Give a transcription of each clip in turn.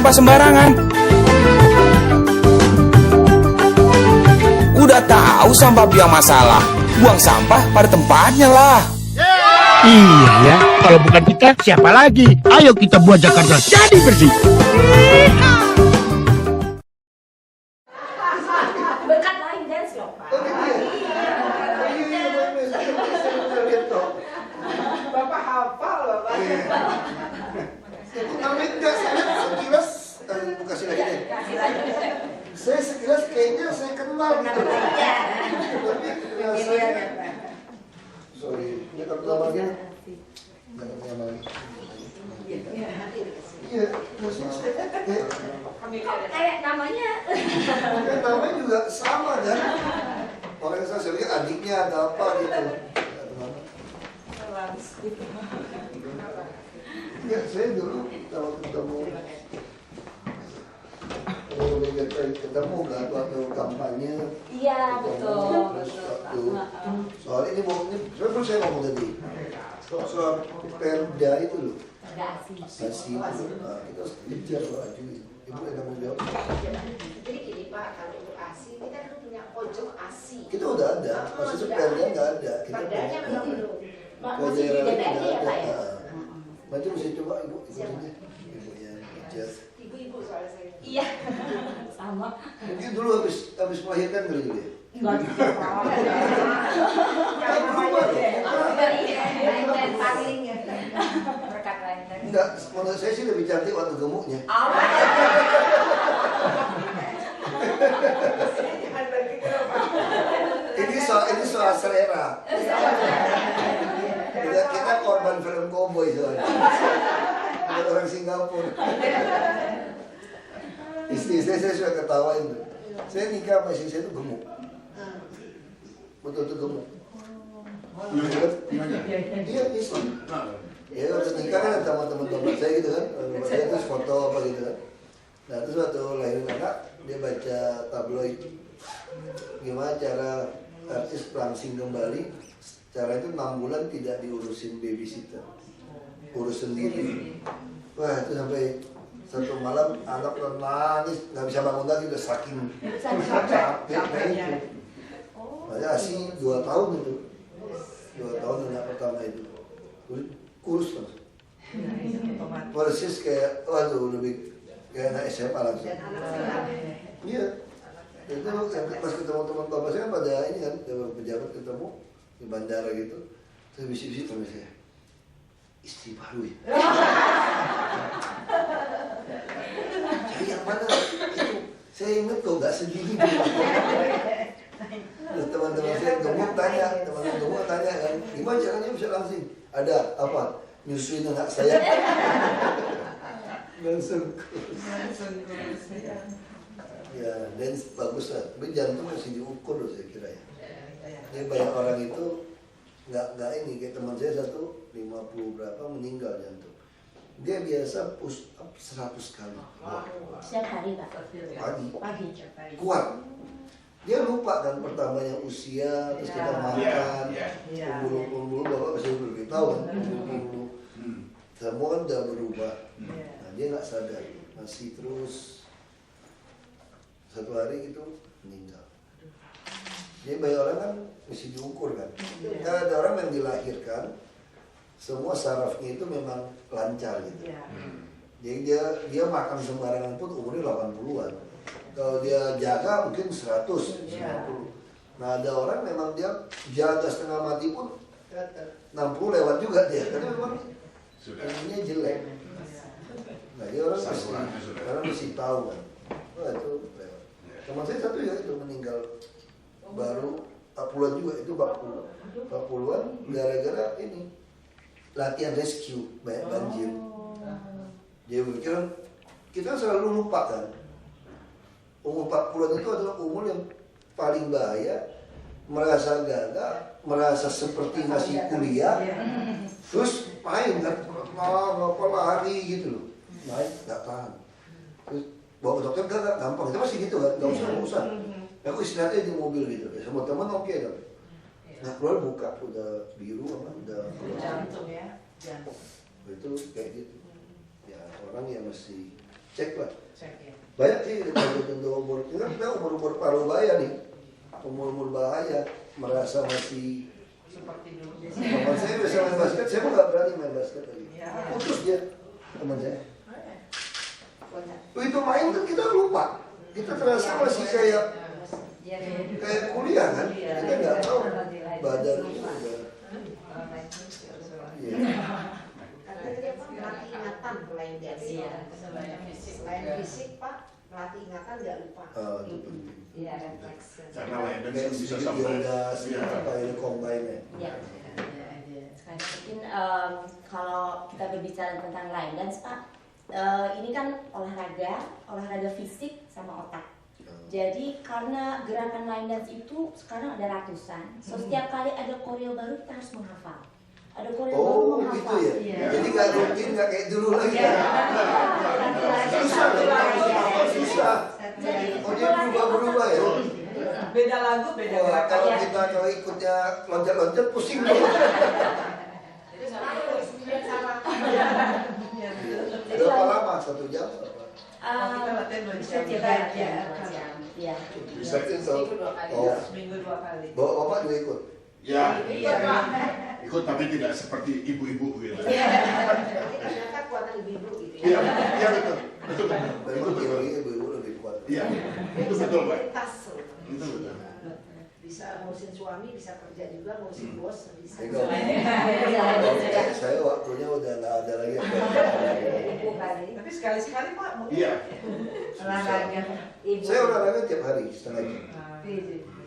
sampah sembarangan. Udah tahu sampah biang masalah, buang sampah pada tempatnya lah. Iya ya, kalau bukan kita siapa lagi? Ayo kita buat Jakarta jadi bersih. Berkat lain dance loh, Pak. Bapak hafal, Bapak. Tapi enggak, saya sekilas, kasih lagi deh. Saya sekilas kayaknya saya kenal gitu. Sorry, ini kartu namanya. Enggak ngerti namanya. Iya, Kayak namanya. kan namanya juga sama kan? Orang yang saya lihat adiknya atau apa gitu. Ya, saya dulu kalau ketemu ketemu nggak waktu kampanye. Iya, betul. Soal ini saya ngomong tadi soal perda itu loh. Kasih itu, nah, kita harus kejar loh ajuin. Ibu yang tanggung jawab. Jadi gini Pak, kalau untuk ASI, kita kan punya pojok ASI. Kita udah ada, maksudnya perda nggak ada. Perdanya memang belum. Masih di DPRD ya, Pak ya? Nanti mesti coba ibu sini. Ibu yang kerja. Ibu-ibu soalnya saya. Iya. Sama. Mungkin dulu habis melahirkan kali dulu ya. Enggak juga, Pak. Berkat lain dance. Enggak, menurut saya sih lebih cantik waktu gemuknya. Ini soal selera. Kita korban film cowboy soalnya. Buat orang Singapura. Istri saya sudah ketawain tuh. Saya nikah sama istri saya tuh gemuk. Betul-betul gemuk. Iya, istri. Ya waktu nikah kan sama teman-teman saya gitu kan. Saya terus foto apa gitu kan. Nah terus waktu lahirin anak, dia baca tabloid. Gimana cara artis langsing kembali. Cara itu 6 bulan tidak diurusin babysitter. Urus sendiri. Wah itu sampai satu malam anak udah nangis, nggak bisa bangun lagi, udah saking capeknya itu. Makanya ASI 2 tahun itu. 2 tahun anak pertama itu. Kurus langsung. Persis kayak, waduh lebih kayak anak SMA langsung. Iya. Itu pas ketemu teman bapak saya pada ini kan, pejabat ketemu di bandara gitu. Saya bisik-bisik sama saya. Istri baru ya. Cari yang mana? Itu saya ingat kok nggak segini. Terus teman-teman saya gemuk tanya, teman-teman gemuk tanya kan, gimana caranya bisa langsing? Ada apa? Nyusuin anak saya. Langsung kurus. Ya, dan bagus lah. Tapi jantung masih diukur loh saya kira ya. Jadi banyak orang itu nggak ini, kayak teman saya satu 50 berapa meninggal jantung. Dia biasa push up 100 kali. Setiap hari, Pak. Pagi. Kuat. Dia lupa kan pertamanya usia, terus kita makan, umbul-umbul, bapak pasti lebih tahu kan, umbul-umbul. Semua kan udah berubah. Nah dia nggak sadar, masih terus satu hari itu meninggal. Jadi banyak orang kan mesti diukur kan. Karena ada orang yang dilahirkan semua sarafnya itu memang lancar gitu. Jadi dia makan sembarangan pun umurnya 80-an. Kalau dia jaga mungkin 100, 90. Nah ada orang memang dia jaga setengah mati pun 60 lewat juga dia. Karena memang ininya jelek. Nah dia orang mesti tahu kan. Wah itu lewat. Teman saya satu ya itu meninggal baru 40-an juga, itu 40-an gara-gara ini latihan rescue banyak banjir. Dia berpikiran kita selalu lupa kan umur 40-an itu adalah umur yang paling bahaya, merasa gagal, merasa seperti masih kuliah, terus main kan, apa lari gitu loh, main nggak tahan, terus bawa ke dokter nggak gampang, itu masih gitu kan, nggak usah. Aku istirahatnya di mobil gitu, sama teman oke kan. Nah keluar buka udah biru apa, udah Jantung ya. itu kayak gitu. Ya orang yang masih cek lah. Cek ya. Banyak sih tentu umur, kita umur paruh bahaya nih, umur bahaya, merasa masih. Seperti dulu. Teman saya bisa main basket, saya pun nggak berani main basket lagi. Putus dia, teman saya. Begitu main kan kita lupa, kita terasa masih kayak kuliah kan, kita nggak tahu badan itu udah. Iya. Karena dia Pak melatih ingatan selain dance. Selain fisik Pak, melatih ingatan nggak lupa. Itu penting. Iya, refleks. Karena lain dan Kayak bisa sedikit sampai yoga, sedikit apa ini combine-nya. Ya. Sekarang mungkin kalau kita berbicara tentang line dance Pak, ini kan olahraga fisik sama otak. Jadi karena gerakan line dance itu sekarang ada ratusan, so setiap kali ada koreo baru kita harus menghafal. Ada koreo baru Oh menghafal. gitu ya. Jadi nggak rutin, nggak kayak dulu lagi. Iya. Susah, susah. Jadi Oh dia berubah ya. Beda lagu, beda Wah, gerakan. kalau ikutnya loncat-loncat pusing dong. Jadi sama harus sama. Berapa lama? 1 jam? Kita latihan 2 bisa jam. coba ya. Iya. bisa Seminggu 2 kali. Oh, Seminggu 2 kali. bawa bapak juga ikut? ya Iya Pak. ikut tapi tidak seperti ibu-ibu gitu. Jadi ternyata kuatan ibu-ibu gitu Iya, ya. iya betul, betul betul. Memang teori ibu-ibu lebih kuat. Iya, itu Bisa betul pak. lintas. Itu betul. Bisa ngurusin suami, bisa kerja juga, ngurusin bos, bisa. Ego. Saya waktunya udah nggak ada lagi. Ibu kali. Tapi sekali-sekali Pak mau. Iya. Olahraga. Ibu. Saya olahraga tiap hari setengah jam.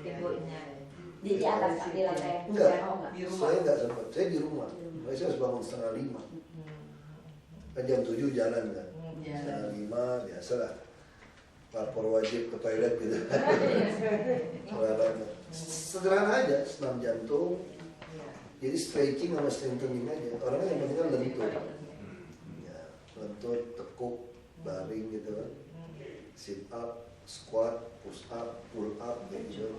Ibunya. Di atas Pak, di lantai. Enggak. Oh, enggak. Di rumah. Saya nggak sempat. Saya di rumah. Saya harus bangun setengah 5. Kan jam 7 jalan kan. Setengah 5 biasalah. Lapor wajib ke toilet gitu. Olahraga. Sederhana aja, senam jantung. Jadi stretching sama strengthening aja. Orangnya yang penting kan lentur. Ya, lentur, tekuk, baring gitu kan. Sit up, squat, push up, pull up gitu.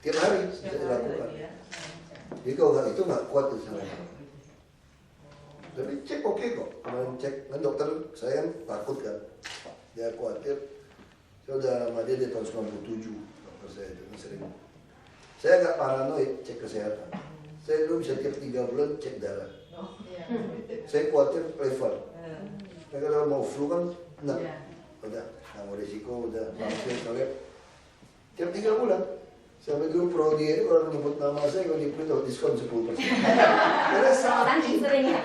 Tiap hari bisa dilakukan. Jadi kalau nggak itu nggak kuat tuh sana. Tapi cek oke kok. Kemarin cek kan dokter saya kan takut kan. Dia khawatir. Saya udah sama dia tahun 97. Dokter saya itu sering. Saya nggak paranoid cek kesehatan. Saya dulu bisa tiap 3 bulan cek darah. Saya khawatir level. Mereka kalau mau flu kan enak. Udah, nggak mau risiko, udah langsung kalian. Tiap 3 bulan. Sampai dulu Prodi itu orang nyebut nama saya kalau di Pluto diskon 10%. Karena sangat Saking sering ya.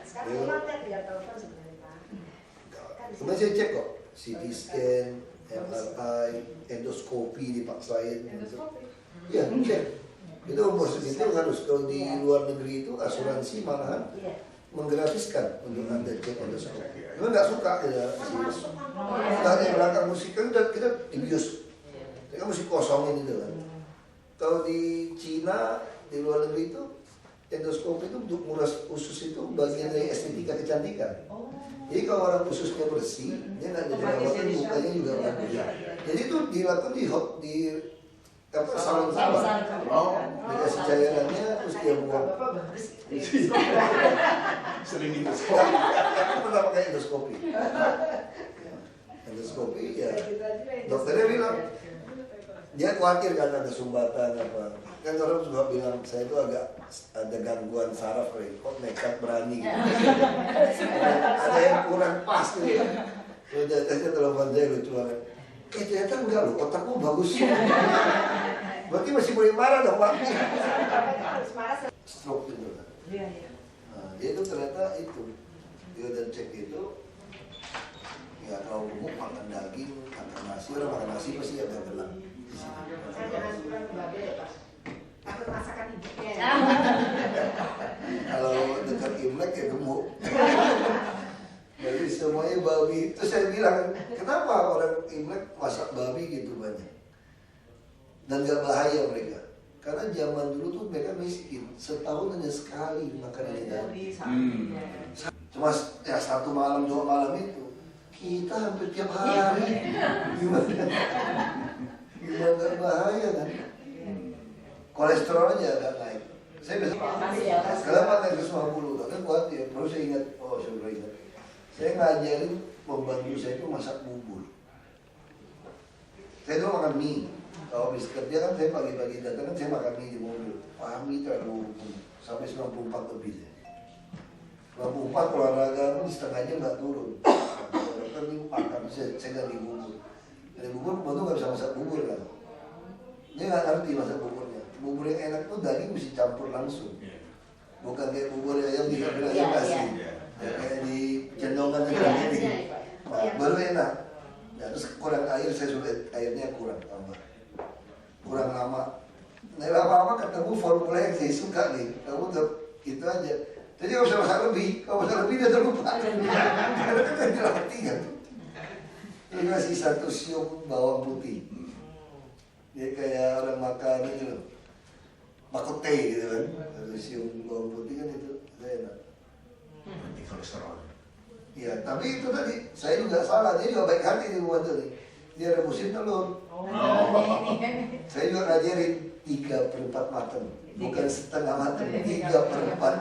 Sekarang pulang kan biar telepon sebenarnya Pak. Kemudian saya cek kok, CT scan, MRI, endoskopi dipaksain. Iya, cek. Itu umur segitu harus kalau di luar negeri itu asuransi malahan menggratiskan untuk anda cek endoskopi. Cuma nggak suka ya. Kita ada yang belakang musik kan kita dibius. Kita mesti kosongin itu kan. Kalau di Cina di luar negeri itu endoskopi itu untuk nguras usus itu bagian dari estetika kecantikan. Jadi kalau orang ususnya bersih, dia nggak ada jerawatan, mukanya juga bagus. Jadi itu dilakukan di salon salon. Dikasih cairannya terus dia buang. Sering itu. Aku pernah pakai endoskopi. Endoskopi ya. Dokternya bilang dia khawatir karena ada sumbatan apa. Kan orang juga bilang saya itu agak ada gangguan saraf kok nekat berani gitu. Ada yang kurang pas gitu. Udah tanya telepon saya lucu banget. Ternyata enggak loh, otakmu bagus. Berarti masih boleh marah dong Pak. Harus marah. Stroke itu. Iya, iya. Nah, dia itu ternyata itu. Dia udah cek itu. Ya kalau gemuk makan daging, makan nasi, orang makan nasi pasti agak gelap. Saya jangan bilang babe ya Pak. Takut masakan ibunya. Kalau dekat Imlek ya gemuk. Jadi semuanya babi. Terus saya bilang, kenapa orang Imlek masak babi gitu banyak? Dan gak bahaya mereka. Karena zaman dulu tuh mereka miskin. Setahun hanya sekali makan ini. Cuma ya 1 malam 2 malam itu. Kita hampir tiap hari. Gimana? Gimana gak bahaya kan? Kolesterol aja agak naik. Saya biasa kenapa naik ke 50? Kan kuat ya. Baru saya ingat, oh saya baru ingat. Saya ngajarin membantu saya itu masak bubur. Saya dulu makan mie. Kalau habis kerja kan saya pagi-pagi datang kan saya makan mie di mobil. Mie terlalu sampai 94 lebih saya. 94 olahraga kan setengah jam nggak turun. Kan ini makan saya ganti bubur. Dari bubur tuh nggak bisa masak bubur kan. Dia nggak ngerti masak buburnya. Bubur yang enak tuh daging mesti campur langsung. Bukan kayak bubur yang difermentasi. Kayak di cendongan aja gini. Baru enak. Nah, terus kurang air, saya sudah airnya kurang tambah. Kurang lama. Nah, apa-apa ketemu formula yang saya suka nih. Kamu udah itu aja. Jadi kalau usah masak lebih, kalau masak lebih dia terlupa. Karena kan saya dilatih kan. Ini masih 1 siung bawang putih. Dia kayak orang makan ini loh. Makute gitu kan. 1 siung bawang putih kan itu enak. Nanti kolesterol. Iya, tapi itu tadi saya juga salah. Dia juga baik hati nih buat ini. Dia rebusin telur. Saya juga ngajarin 3/4 matang, bukan setengah matang, 3/4.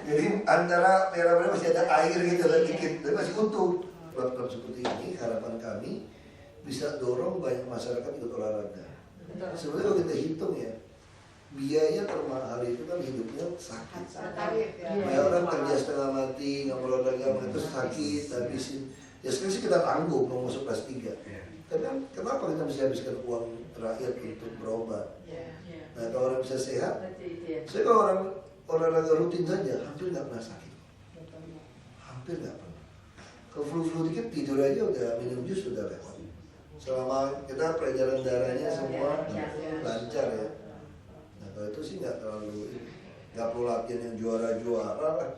Jadi antara merah-merah masih ada air gitu kan dikit, tapi masih utuh. Program seperti ini harapan kami bisa dorong banyak masyarakat ikut olahraga. Sebenarnya kalau kita hitung ya, biaya termahal itu kan hidupnya sakit. Banyak orang kerja setengah mati, nggak olahraga, terus sakit, habisin. Ya sekarang sih kita tanggung mau masuk kelas 3. Tapi kan kenapa kita mesti habiskan uang rakyat untuk berobat? Nah kalau orang bisa sehat, saya kalau orang olahraga rutin saja, hampir nggak pernah sakit. Hampir nggak pernah. Kalau flu-flu dikit tidur aja udah minum jus sudah lewat. Selama kita peredaran darahnya semua lancar ya. Nah kalau itu sih nggak terlalu, nggak perlu latihan yang juara-juara lah.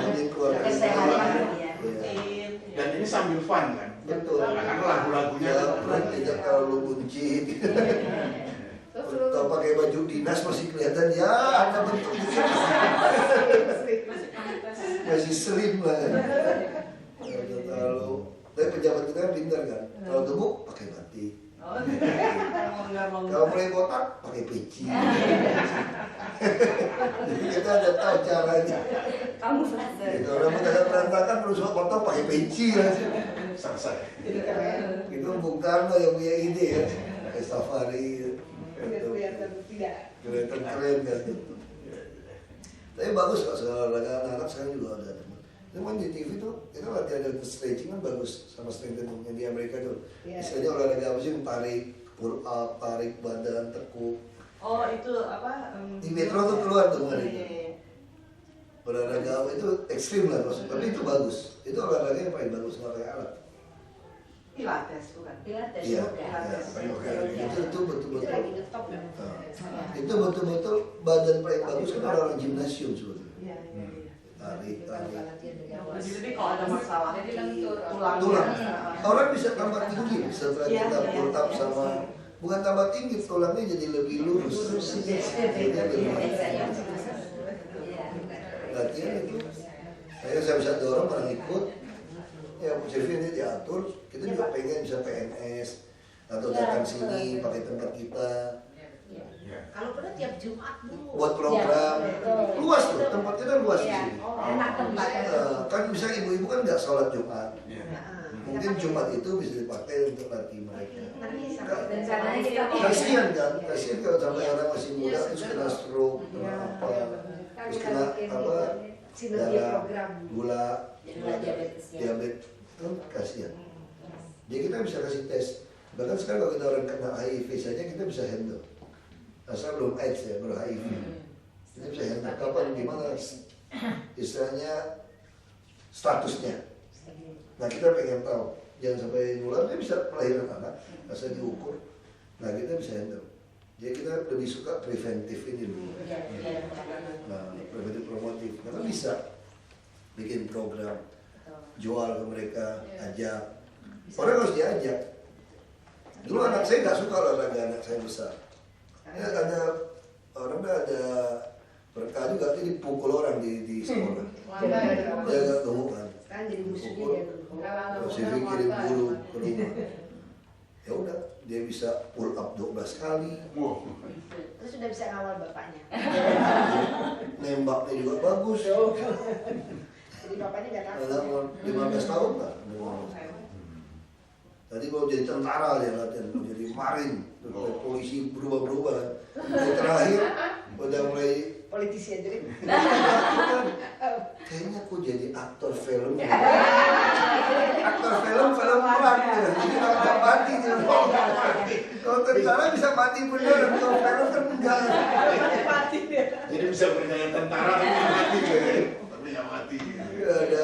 Jadi keluarga Dan ini sambil fun kan? betul. Karena lagu-lagunya tidak terlalu buncit. Kalau pakai baju dinas masih kelihatan ya ada bentuk dikit. Masih slim lah. Kalau terlalu, tapi pejabat kita kan pintar kan. Kalau gemuk pakai batik. Kalau mulai botak pakai peci. Jadi kita ada tahu caranya. Kamu frase. Gitu, orang muda berantakan terus potong pakai peci lah. selesai. Itu Bung Karno yang punya ide ya. Pakai safari. Kelihatan tidak. Kelihatan keren kan. Tapi bagus kok soal olahraga anak-anak sekarang juga ada. Cuman di TV tuh kita latihan dari stretching kan bagus sama strengthening yang di Amerika tuh. Misalnya olahraga apa sih, tarik, pull up, tarik badan, tekuk. Oh itu apa? Di Metro tuh keluar tuh kemarin. Olahraga apa itu ekstrim lah maksudnya, tapi itu bagus. Itu olahraga yang paling bagus nggak pakai alat. Pilates bukan? Pilates. Iya, Yoga. itu betul-betul. Itu lagi ngetop kan? Itu betul-betul badan paling bagus kan orang gimnasium sebetulnya. Iya. Tarik. Jadi kalau ada masalah Jadi di lentur. Tulang. Orang bisa tambah tinggi setelah kita pull up sama, bukan tambah tinggi, tulangnya jadi lebih lurus. Jadi lebih latihan itu. Saya bisa dorong orang ikut. Ya, CV ini diatur, kita juga pengen bisa PNS atau datang sini pakai tempat kita. Kalau pernah tiap Jumat Bu. Buat program luas tuh, tempat kita luas di sini. Enak tempat. Kan bisa ibu-ibu kan nggak sholat Jumat. Mungkin Jumat itu bisa dipakai untuk latih mereka. Rencananya kita Kasihan kan, kasihan kalau sampai orang masih muda terus kena stroke, kena apa, terus kena apa, darah, gula, diabetes, kan kasihan. Jadi kita bisa kasih tes. Bahkan sekarang kalau kita orang kena HIV saja kita bisa handle. Asal belum AIDS ya, baru HIV. Kita bisa handle. Kapan, gimana istilahnya statusnya. Nah kita pengen tahu, jangan sampai nular, dia bisa melahirkan anak, asal diukur. Nah kita bisa handle. Jadi kita lebih suka preventif ini dulu. Nah, preventif promotif, karena bisa bikin program, jual ke mereka, ajak. Orang harus diajak. Dulu anak saya nggak suka olahraga, anak saya besar. Ya, ada orang ada berkah juga, dia dipukul orang di sekolah. Dia agak gemuk kan. Kan jadi musuhnya Terus CV kirim guru ke rumah. Ya udah, dia bisa pull up 12 kali. Terus sudah bisa ngawal bapaknya. Nembaknya juga bagus. Jadi bapaknya nggak takut. Anak umur 15 tahun lah. Tadi mau jadi tentara dia latihan, mau jadi marin, polisi berubah-berubah. Yang terakhir udah mulai Politisi aja deh. kayaknya aku jadi aktor film. Aktor film perang gitu. Jadi nggak mati gitu. Kalau tentara bisa mati bener, aktor film kan enggak. Mati dia. Jadi bisa bernyanyi tentara tapi nggak mati gitu. Tapi nggak mati. Iya, ada.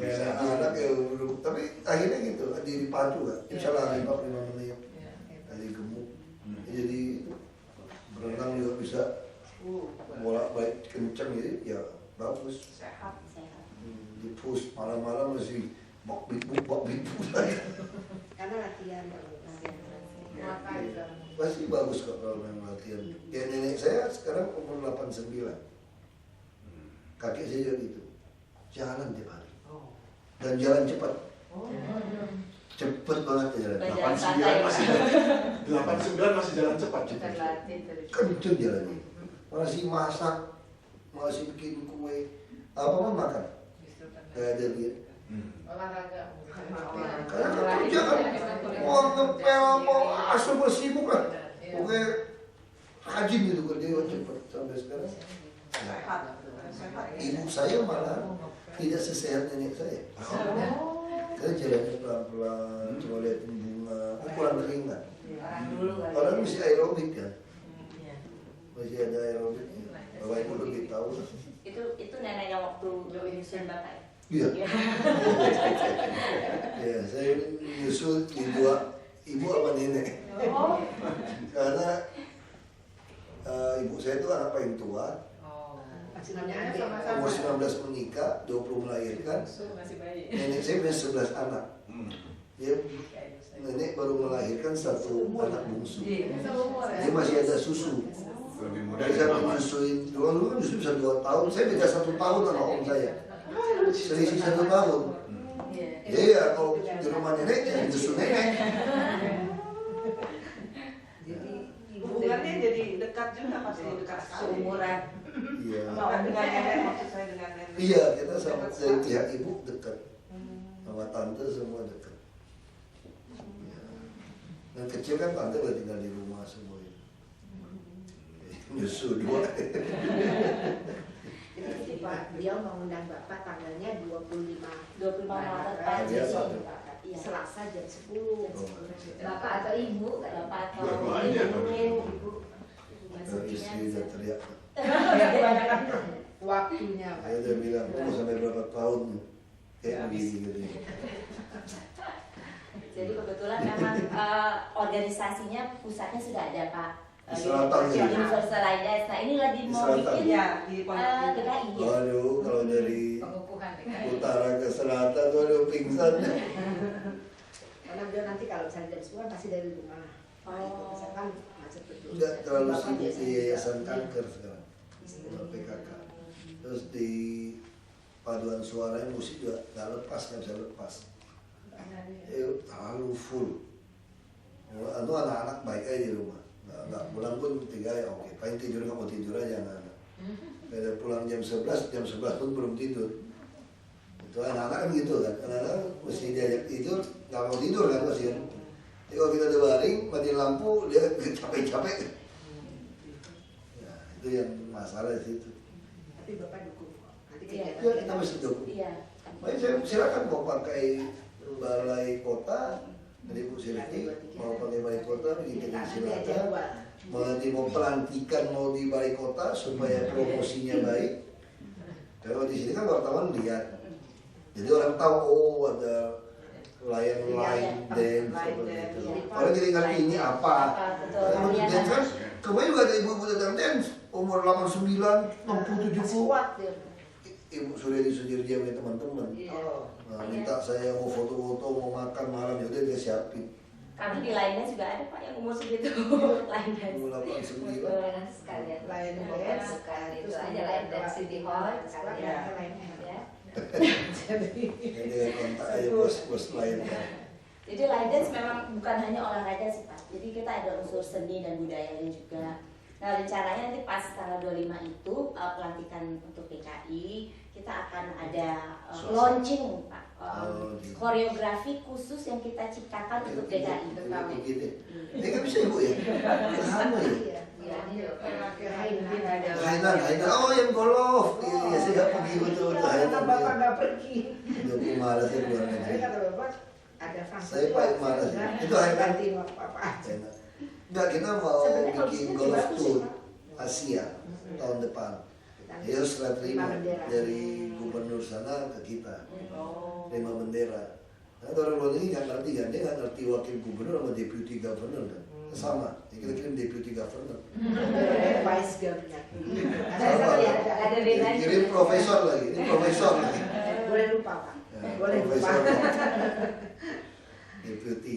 Ya, anak ya, tapi akhirnya gitu, dipacu kan. Misalnya lari 45 menit, tadi gemuk. Jadi berenang juga bisa, bola balik kenceng gitu, ya bagus. Sehat. Di push malam-malam masih bak bibu lagi. Karena latihan. Pasti bagus kok kalau main latihan. Ya nenek saya sekarang umur 89. Kakek saya juga gitu, jalan tiap hari. Dan jalan cepat. Cepet banget jalan. 89 masih 89 masih jalan cepat. Kenceng jalannya. Masih masak, masih bikin kue, apa pun makan. Kayak ada dia. Olahraga. Karena kan kerja kan, mau ngepel, mau asuh bersibuk kan. Pokoknya rajin gitu kerja cepet sampai sekarang. Sehat. Ibu saya malah tidak sesehat nenek saya. Karena jalannya pelan-pelan, cuma liatin bunga, kurang keringat. Orang mesti aerobik kan, masih ada aerobiknya. Bapak ibu lebih tahu. Itu neneknya waktu nyusun bapak. Iya. Ya, saya nyusul di dua ibu sama nenek. Karena ibu saya itu anak paling tua. Masih namanya adik. Umur 19 menikah, 20 melahirkan. Nenek saya punya 11 anak. Dia nenek baru melahirkan satu anak bungsu. Dia masih ada susu. Lebih muda Jadi saya menyusuin, dulu kan nyusu bisa 2 tahun. Saya beda 1 tahun sama om saya. Selisih 1 tahun. Iya, kalau di rumah nenek ya nyusu nenek. Hubungannya jadi dekat juga pasti dekat seumuran. Iya. Dengan nenek, maksud saya dengan nenek. Iya, kita sama dari pihak ibu dekat. Sama tante semua dekat. Ya. Dan kecil kan tante udah tinggal di rumah semua. Nyusu 2. Jadi Pak, beliau mengundang Bapak tanggalnya 25 Maret Maret. Iya, Pak. Iya. Selasa jam 10. Bapak atau ibu, bapak atau Dua-duanya, ibu mungkin ibu. Istri udah teriak. Waktunya Pak. Saya udah bilang, mau sampai berapa tahun kayak begini gitu. Jadi kebetulan memang organisasinya pusatnya sudah ada Pak. Di selatan di ya? Universal Lidas. Nah ini lagi Di mau selatan? bikin Ya, di Pondok DKI ya. Waduh, kalau dari utara ke selatan, waduh pingsan. Karena beliau nanti kalau misalnya jam 10 pasti dari rumah. Oh. Misalkan macet betul. Udah terlalu Bapak sibuk di biasanya yayasan bisa kanker sekarang, sama PKK. Terus di paduan suaranya musik juga nggak lepas, nggak bisa lepas. Terlalu full. Itu anak-anak baik aja di rumah. Nggak pulang pun 3 ya oke. Paling tidur kamu tidur aja anak-anak. Kayak pulang jam 11 pun belum tidur. Itu anak-anak kan gitu kan. Anak-anak mesti diajak tidur, nggak mau tidur kan kasihan. Jadi kalau kita udah baring, mati lampu, dia capek-capek. Ya, itu yang masalah di situ. Tapi Bapak dukung kok. Nanti Iya. kegiatan Ya, kita mesti dukung. Iya. Makanya saya silakan mau pakai balai kota, dari Bu Silvi, mau pakai balai kota, begitu silakan. Mau pelantikan mau di balai kota supaya promosinya baik. Kalau di sini kan wartawan lihat, jadi orang tahu oh ada line dance seperti itu. Orang jadi ngerti ini apa. Kalau dance kan, kemarin juga ada ibu-ibu datang dance umur 89, 60, 70. Kuat dia. Ibu Suryadi Sudirja punya teman-teman. Nah, minta saya mau foto-foto, mau makan malam, yaudah dia siapin. Kami di lainnya juga ada Pak yang umur segitu. Lainnya. Umur 89. Sekalian. Lain Dance, sekalian itu aja lain dance City Hall sekalian. Ya. Jadi kontak aja bos lain. Jadi line dance memang bukan hanya olahraga sih Pak. Jadi kita ada unsur seni dan budayanya juga. Nah rencananya nanti pas tanggal 25 itu pelantikan untuk PKI kita akan ada launching Pak, gitu. koreografi khusus yang kita ciptakan untuk DKI. Begini. Ini kan bisa Ibu ya? Sama ya? Hainan. Oh yang golf. Iya, saya nggak pergi betul Hainan. Bapak nggak pergi. Udah malas ya luar Saya negeri. kata bapak ada Frank. Saya paling malas ya. Itu Hainan. Ganti bapak. Enggak, kita mau Sebenarnya kalau bikin di sini golf bagus tour ya, Asia tahun depan. Ya setelah terima dari gubernur sana ke kita, terima bendera. Karena orang luar negeri nggak ngerti kan, dia nggak ngerti wakil gubernur sama deputy governor kan, sama. Ya, kita kirim deputy governor. Vice governor. Sama. Ada bedanya. Kirim profesor lagi, ini profesor lagi. Boleh lupa Pak. Ya, Boleh lupa. profesor. Deputy.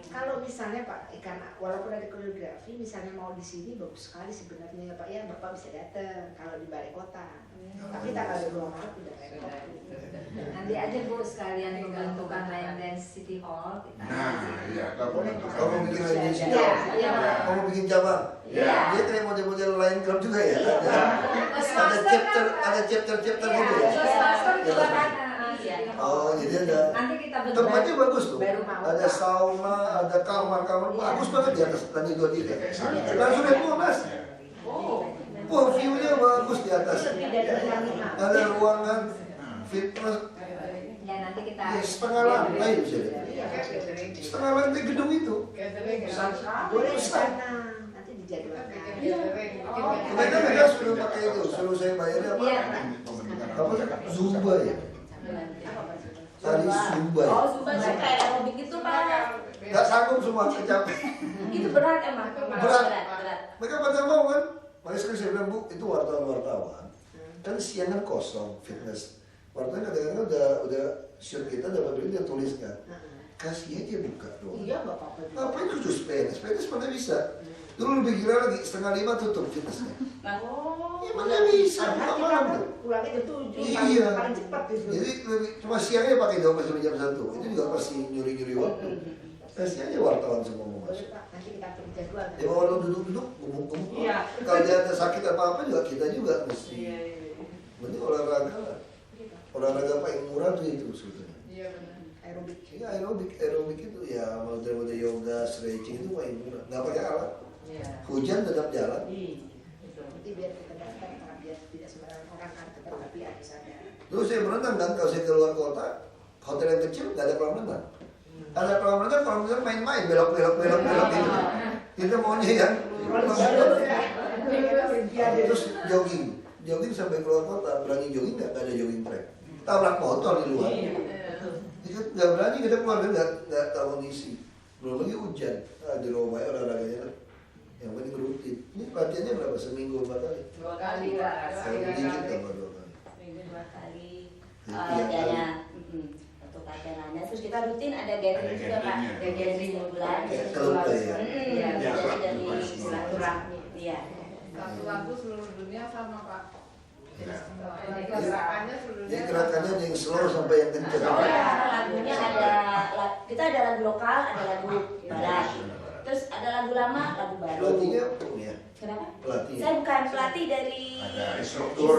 Kalau misalnya Pak, karena walaupun ada koreografi, misalnya mau di sini bagus sekali sebenarnya ya Pak ya, Bapak bisa datang kalau di balai kota. Tapi tanggal 2 Maret udah repot. Nanti aja Bu sekalian pembentukan Lion Dance City Hall kita. Nah, iya, kalau Kamu bikin lagi di sini, Iya. kamu bikin cabang. Iya. Dia kayak model-model lain club juga ya. Ada chapter gitu ya. Ghostmaster juga kan. Oh, jadi ada. Nanti kita bentuk. Tempatnya bagus loh. Baru mau. Ada sauna, ada kamar-kamar bagus banget di atas lantai 23. Langsung lihat Monas. Wah, view-nya bagus di atas. Ada ruangan fitness. Ya nanti kita. Ya, setengah lantai bisa lihat. Setengah lantai gedung itu. Boleh di sana. Nanti dijadwalkan. Mereka suruh pakai itu, suruh saya bayarnya apa? Iya. Apa sih? Zumba ya. Tari Zumba ya. Oh, Zumba sih kayak aerobik itu Pak. Gak sanggup semua kecapek. Itu berat emang. Berat. Berat. Mereka pada mau kan? Makanya sekarang saya bilang, Bu, itu wartawan. Kan siang kan kosong, fitness. Wartawan kadang-kadang udah shoot kita dapat duit dia tuliskan. Kasih aja buka doang. Iya nggak apa-apa. Ngapain khusus PNS? PNS mana bisa? Dulu lebih gila lagi, 4:30 tutup fitnessnya. Ya mana bisa, buka malam tuh. Pulangnya jam 7, Iya. paling cepat itu. Jadi cuma siangnya pakai 12 sampai jam 1. Itu juga pasti nyuri-nyuri waktu. Kasih aja wartawan semua mau Boleh masuk. Pak, nanti kita atur jadwal. Ya mau lo duduk-duduk, gumuk-gumuk. Iya. Kalau dia ada sakit apa-apa juga kita juga mesti. Iya. Mending olahraga lah. Olahraga paling murah tuh itu sebetulnya. Iya benar. Aerobik. Iya aerobik itu ya model-model yoga, stretching itu paling murah. Nggak pakai alat. Iya. Hujan tetap jalan. Nanti biar kita daftar, biar tidak sembarang orang kan tetap tapi ada sana. Terus saya berenang kan kalau saya keluar kota, hotel yang kecil nggak ada kolam renang. Ada kolam renang main-main belok gitu. Kita maunya yang terus jogging sampai keluar kota, berani jogging nggak ada jogging track. Tabrak motor di luar. Kita nggak berani, kita keluar nggak tahu kondisi. Belum lagi hujan, di rumah olahraganya lah. Yang penting rutin. Ini latihannya berapa? Seminggu 4 kali? 2 kali Pak. Saya dikit tambah 2 kali. Minggu 2 kali Iya, latihannya. Untuk latihannya. Terus kita rutin ada gathering juga Pak. Ada gathering bulan. Klub lah ya. Iya, Ya, jadi Pak. dari Pak. silaturahmi. Iya. Satu lagu seluruh dunia sama Pak. Ya. Jadi gerakannya seluruh Jadi dunia. gerakannya ada yang slow sampai yang kencang. Ya, lagunya kita ada lagu lokal, ada lagu barat. Terus ada lagu lama, lagu baru. Pelatihnya ya. Kenapa? Pelatihnya. Saya bukan pelatih dari Ada instruktur,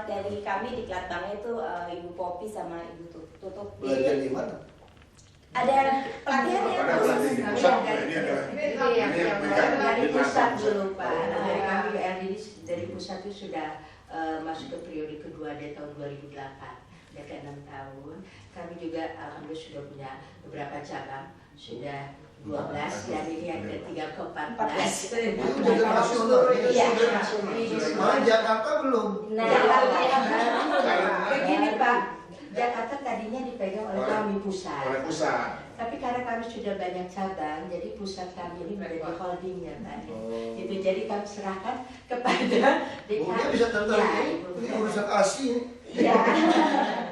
dari kami di Klatbangnya itu Ibu Popi sama Ibu Tutup. Belajar di mana? Ada pelatihannya Ada pelatih di pusat, ini adalah Ini yang dari pusat dulu Pak. Ah. Dari kami BRD dari pusat itu sudah masuk ke periode kedua dari tahun 2008. Udah ke 6 tahun. Kami juga alhamdulillah sudah punya beberapa cabang. Sudah 12 dan ini yang ketiga ke 14. Itu udah nasional. Iya. Malah Jakarta belum. Nah, Begini Pak, Jakarta tadinya dipegang oleh kami pusat. oleh pusat. Tapi karena kami sudah banyak cabang, jadi pusat kami ini menjadi holdingnya Pak. Oh. Itu jadi kami serahkan kepada DKI. Dia bisa tertarik. Ya, Ini urusan asing. Iya.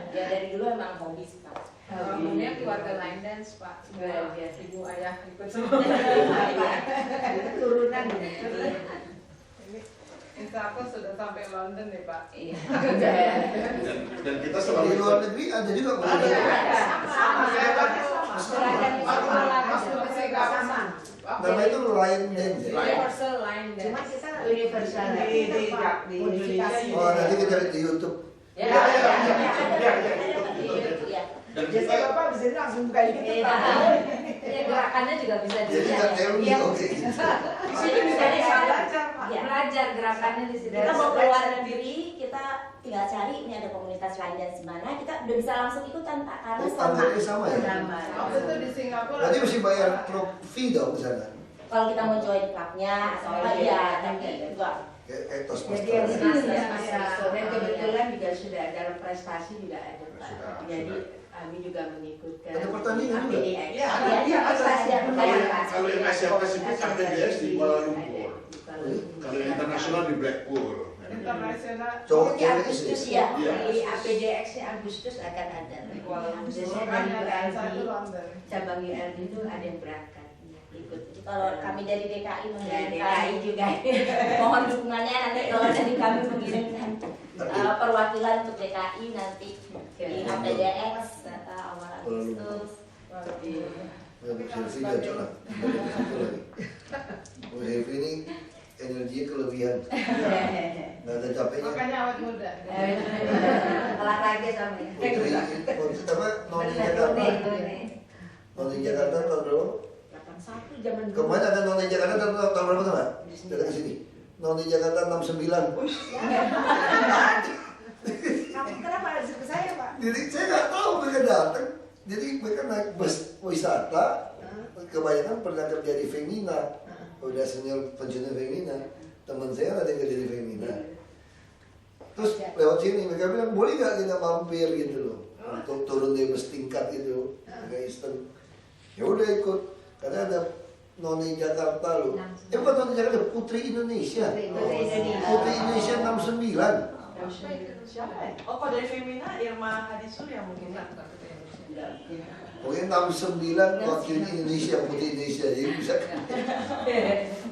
ya dari dulu emang hobi sih Pak. Umumnya keluarga line dance Pak. Luar biasa. Ibu ayah ikut semua. Turunan gitu. Ini insya Allah sudah sampai London nih Pak. Iya. Dan kita Di selalu luar negeri ada juga Ada, pelatih. sama. Serahkan Sama. Nama itu Lion Dance. ya? Universal line dance. Cuma kita Universal. modifikasi. Oh nanti kita lihat di YouTube. Ya, Dan Biasanya kita Bapak bisa langsung buka YouTube. ya gerakannya juga bisa Jadi dilihat nggak ya. teori, Iya. oke. Di sini bisa belajar, Pak. Ya. Belajar gerakannya di sini. Kita mau keluar negeri, kita tinggal cari ini ada komunitas lain dan di mana, kita udah bisa langsung ikutan Pak karena Oh, standarnya sama ya? Waktu itu di Singapura. Berarti mesti bayar fee dong ke sana. Kalau kita mau join klubnya atau apa ya, tapi enggak. Kayak tos Jadi yang dan kebetulan juga sudah dalam prestasi juga ada Pak. Jadi kami juga mengikutkan. Ada pertandingan juga? APDX. Iya, prestasi yang kalau yang Asia Pasifik APDS di Kuala Lumpur. Kalau yang internasional di Blackpool. Internasional. Cowok Di cewek Agustus sih. ya, Iya. di APDX nya Agustus akan ada. Biasanya dari Makanya satu ULD, London. cabang ULD itu ada yang berangkat. Ikut. Kalau kami dari DKI Ya, mengirimkan DKI juga. mohon dukungannya nanti kalau dari kami mengirimkan perwakilan untuk DKI nanti di APDX awal Agustus. Ya, Bu Silvi cocok lah. Dari situ lagi. Bu Silvi ini energinya kelebihan. Nggak ada capeknya. Makanya awet muda. Olahraga sama Putri, pertama Noni Jakarta. Noni Jakarta tahun berapa? 81 zaman dulu. Kemarin ada Noni Jakarta tahun berapa tuh Mbak? Dari sini. Noni Jakarta 69. Kamu kenapa ada ke saya, Pak? Jadi saya nggak tahu mereka datang. Jadi mereka naik bus wisata. Kebanyakan pernah kerja di Femina. Udah senior pensiunan Femina. Teman saya ada yang kerja di Femina. Terus lewat sini mereka bilang boleh nggak kita mampir gitu loh. Untuk turun dari bus tingkat gitu. Kayak Eastern. Ya udah ikut. Karena ada Noni Jakarta loh. Bukan Noni Jakarta, Putri Indonesia. Putri Indonesia 69. Siapa ya? Oh, kalau dari Femina, Irma Hadisurya mungkin ya? Pokoknya 69 wakil Indonesia, Putri Indonesia. Jadi bisa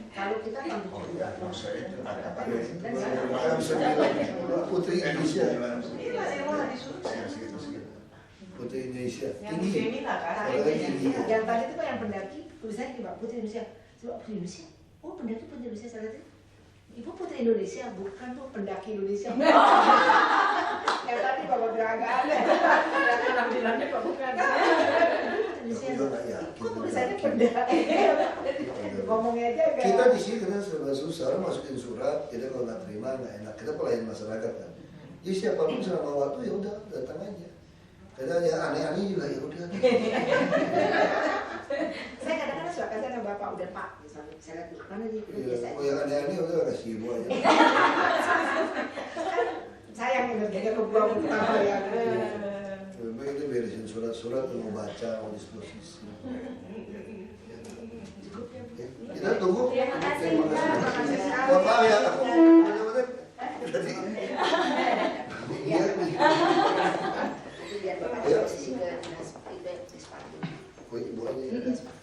Kalau kita kan Putri Indonesia. Iya, Irma Hadisurya. Putri Indonesia. Yang di Tinggi. Femina kan? Orangnya tinggi. yang tadi itu Pak yang pendaki, tulisannya Mbak Putri Indonesia. Coba Putri Indonesia. Oh, pendaki Putri Indonesia saya lihat. Ibu Putri Indonesia, bukan tuh pendaki Indonesia. Yang tadi Bapak bilang agak aneh. Ternyata tampilannya kok bukan. Indonesia. Aku juga nggak yakin. Kok tulisannya pendaki? Ngomongnya aja agak. Kita di sini karena serba susah, orang masukin surat, kita kalau nggak terima nggak enak. Kita pelayan masyarakat kan. Jadi siapapun selama waktu ya udah datang aja. Karena yang aneh-aneh juga ya udah. Saya kadang-kadang suka kasih sama Bapak, udah Pak, misalnya saya lihat dulu, mana nih, biasa Iya, aja. oh yang aneh-aneh udah kasih ibu aja. Sayang energinya kebuang pertama ya. Lebih baik itu beresin surat-surat mau baca, mau disposisi. Kita tunggu. Terima kasih. Terima kasih. Pak. Mohon maaf ya, aku benar-benar tadi. Iya. Itu biar Bapak posisi ke dinas itu di sepatu. Oh, ibu aja.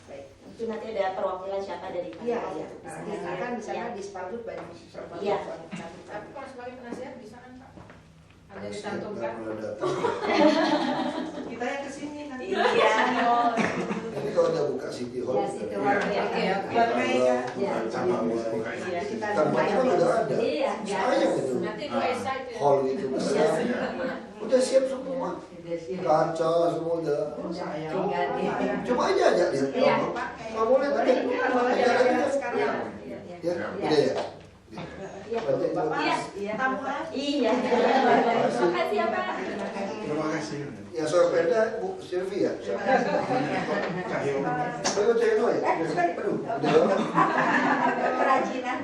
Baik. Itu nanti ada perwakilan siapa dari kami. Iya, iya. Kan di sana di sepatu banyak perempuan. Iya. Tapi kalau sebagai penasihat bisa kan Pak? Ada Nggak dicantumkan. pernah datang. Kita yang kesini nanti. Iya. Ini kalau udah buka City Hall. Ya, City Hall, ya. Buat Mega. Bukan cabang buka ini. Tampaknya kan udah ada. Iya, Sayang itu. Nanti dua esa itu ya. Hall itu besar. Udah siap semua. Kaca semua udah. Coba aja lihat. Iya. Nggak boleh tadi. Sekarang. Ya, udah ya. Iya. Berarti itu. Iya. Tamu lagi. Iya. Terima kasih ya Pak. Terima kasih. Yang soal perda Bu Silvi ya. Cahyo. Aduh, cahyo ya. Aduh, udah. Kerajinan.